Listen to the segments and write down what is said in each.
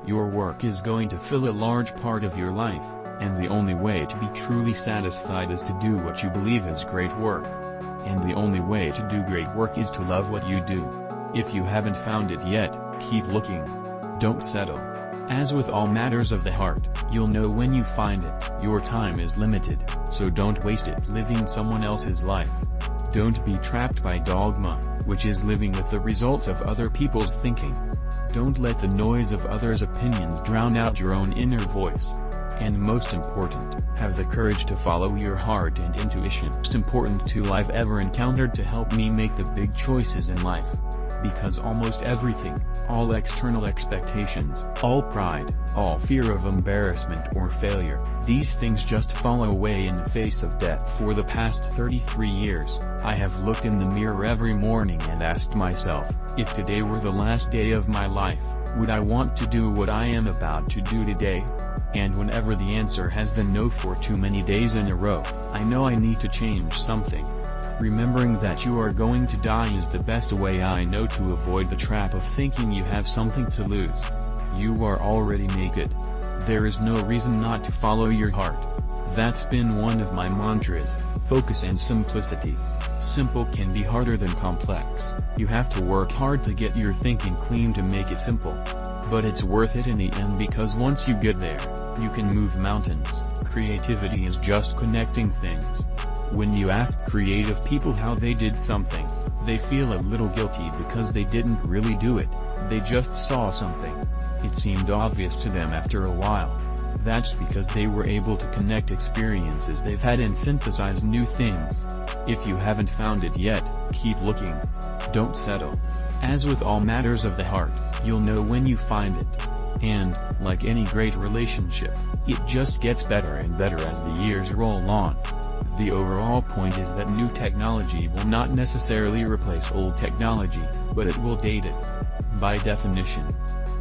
Your work is going to fill a large part of your life, and the only way to be truly satisfied is to do what you believe is great work. And the only way to do great work is to love what you do. If you haven't found it yet, keep looking. Don't settle. As with all matters of the heart, you'll know when you find it. Your time is limited, so don't waste it living someone else's life. Don't be trapped by dogma, which is living with the results of other people's thinking. Don't let the noise of others' opinions drown out your own inner voice. And most important, have the courage to follow your heart and intuition. Most important tool I've ever encountered to help me make the big choices in life. Because almost everything, all external expectations, all pride, all fear of embarrassment or failure, these things just fall away in the face of death. For the past 33 years, I have looked in the mirror every morning and asked myself, if today were the last day of my life, would I want to do what I am about to do today? And whenever the answer has been no for too many days in a row, I know I need to change something. Remembering that you are going to die is the best way I know to avoid the trap of thinking you have something to lose. You are already naked. There is no reason not to follow your heart. That's been one of my mantras, focus and simplicity. Simple can be harder than complex. You have to work hard to get your thinking clean to make it simple. But it's worth it in the end, because once you get there, you can move mountains. Creativity is just connecting things. When you ask creative people how they did something, they feel a little guilty because they didn't really do it, they just saw something. It seemed obvious to them after a while. That's because they were able to connect experiences they've had and synthesize new things. If you haven't found it yet, keep looking. Don't settle. As with all matters of the heart, you'll know when you find it. And, like any great relationship, it just gets better and better as the years roll on. The overall point is that new technology will not necessarily replace old technology, but it will date it. By definition.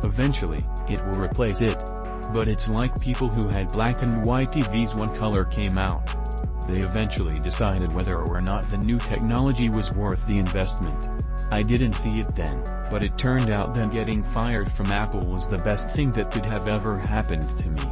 Eventually, it will replace it. But it's like people who had black and white TVs when color came out. They eventually decided whether or not the new technology was worth the investment. I didn't see it then, but it turned out that getting fired from Apple was the best thing that could have ever happened to me.